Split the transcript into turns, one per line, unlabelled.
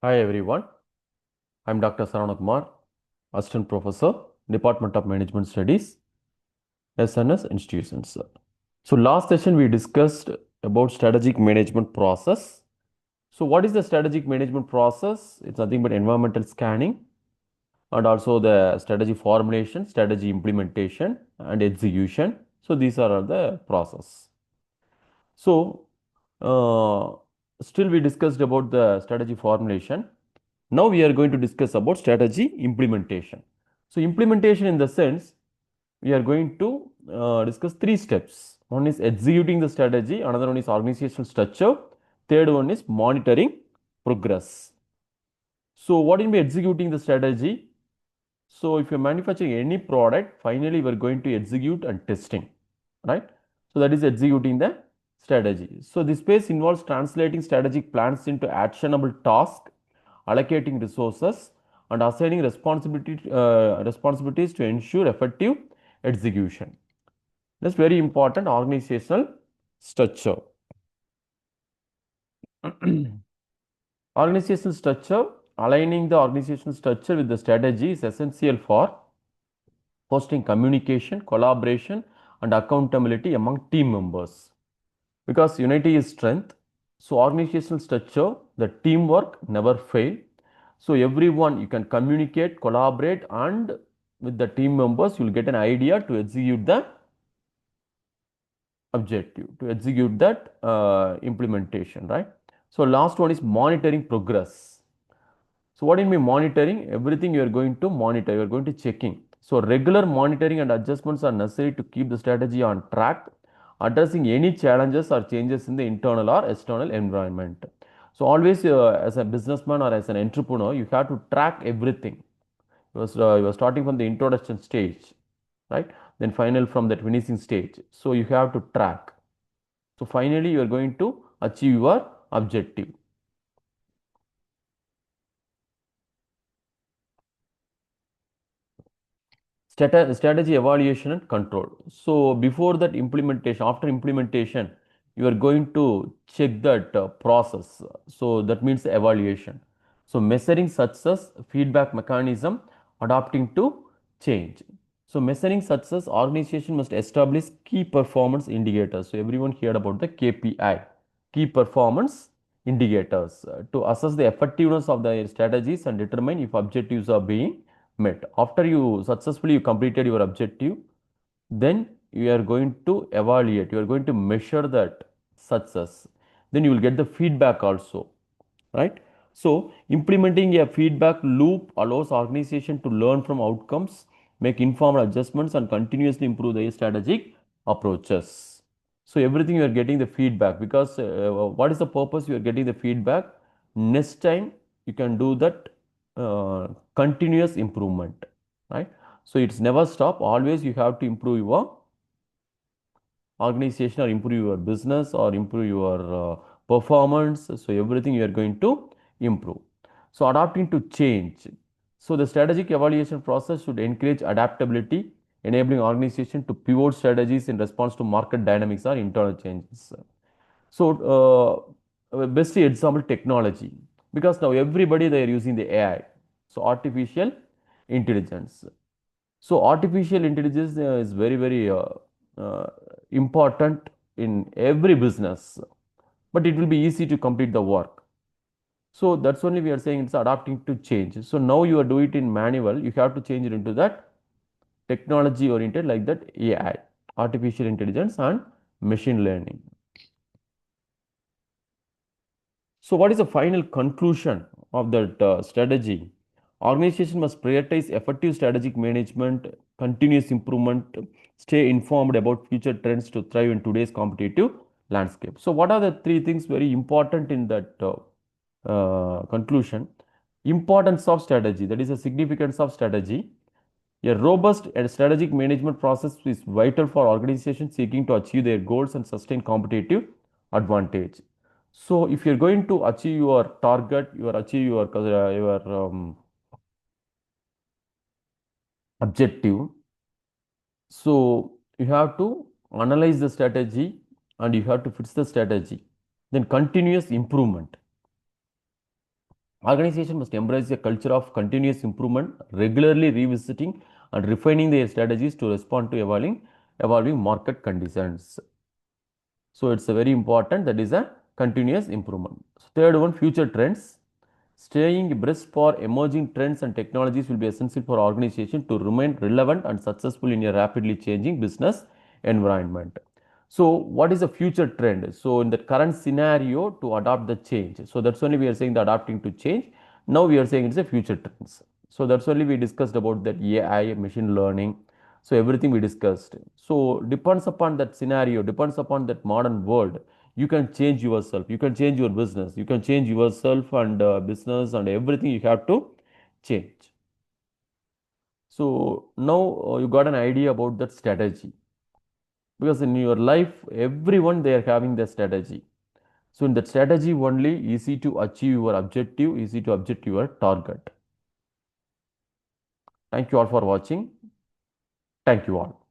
Hi everyone, I'm Dr. Saranakumar, Assistant Professor, Department of Management Studies, SNS Institutions. So last session we discussed about strategic management process. So what is the strategic management process? It's nothing but environmental scanning and also the strategy formulation, strategy implementation and execution. So these are all the process. So uh, still we discussed about the strategy formulation. Now we are going to discuss about strategy implementation. So implementation in the sense we are going to discuss three steps. One is executing the strategy, another one is organizational structure, third one is monitoring progress. So what will be executing the strategy? So if you're manufacturing any product, finally we are going to execute and testing, right? So that is executing the strategy. So this phase involves translating strategic plans into actionable tasks, allocating resources, and assigning responsibilities to ensure effective execution. That's very important organizational structure. Organizational structure, aligning the organizational structure with the strategy is essential for fostering communication, collaboration, and accountability among team members. Because unity is strength, so organizational structure, the teamwork never fail. So everyone you can communicate, collaborate, and with the team members, you will get an idea to execute the objective, to execute that implementation, right? So last one is monitoring progress. So what do you mean monitoring? Everything you are going to monitor, you are going to checking. So regular monitoring and adjustments are necessary to keep the strategy on track, addressing any challenges or changes in the internal or external environment. So always as a businessman or as an entrepreneur, you have to track everything. You are starting from the introduction stage, right? Then final from that finishing stage. So you have to track. So finally, you are going to achieve your objective. Strategy evaluation and control. So before that implementation, after implementation, you are going to check that process. So that means evaluation. So measuring success, feedback mechanism, adapting to change. So measuring success, organization must establish key performance indicators. So everyone heard about the KPI, key performance indicators, to assess the effectiveness of the strategies and determine if objectives are being met. After you successfully completed your objective, then you are going to evaluate, you are going to measure that success. Then you will get the feedback also, right? So implementing a feedback loop allows organization to learn from outcomes, make informed adjustments, and continuously improve their strategic approaches. So everything you are getting the feedback, because what is the purpose you are getting the feedback? Next time you can do that continuous improvement, right? So it's never stop. Always you have to improve your organization or improve your business or improve your performance. So everything you are going to improve. So adapting to change. So the strategic evaluation process should encourage adaptability, enabling organization to pivot strategies in response to market dynamics or internal changes. So best example technology, because now everybody they are using the AI. So artificial intelligence. So artificial intelligence is very uh, important in every business, but it will be easy to complete the work. So that's only we are saying it's adapting to change. So now you are doing it in manual, you have to change it into that technology oriented like that AI, artificial intelligence and machine learning. So what is the final conclusion of that strategy? Organization must prioritize effective strategic management, continuous improvement, stay informed about future trends to thrive in today's competitive landscape. So what are the three things very important in that conclusion? Importance of strategy, that is the significance of strategy. A robust and strategic management process is vital for organizations seeking to achieve their goals and sustain competitive advantage. So, if you're going to achieve your target, you are achieve your objective. So, you have to analyze the strategy and you have to fix the strategy. Then continuous improvement. Organization must embrace a culture of continuous improvement, regularly revisiting and refining their strategies to respond to evolving market conditions. So it's a very important, that is a continuous improvement. So third one, future trends. Staying abreast for emerging trends and technologies will be essential for organization to remain relevant and successful in a rapidly changing business environment. So what is the future trend? So in the current scenario, to adopt the change. So that's only we are saying the adapting to change. Now we are saying it's a future trends. So that's only we discussed about that AI, machine learning. So everything we discussed. So depends upon that scenario, depends upon that modern world. You can change yourself, you can change your business, you can change yourself and business and everything you have to change. So now you got an idea about that strategy, because in your life everyone they are having their strategy. So in that strategy only easy to achieve your objective, easy to achieve your target. Thank you all for watching. Thank you all.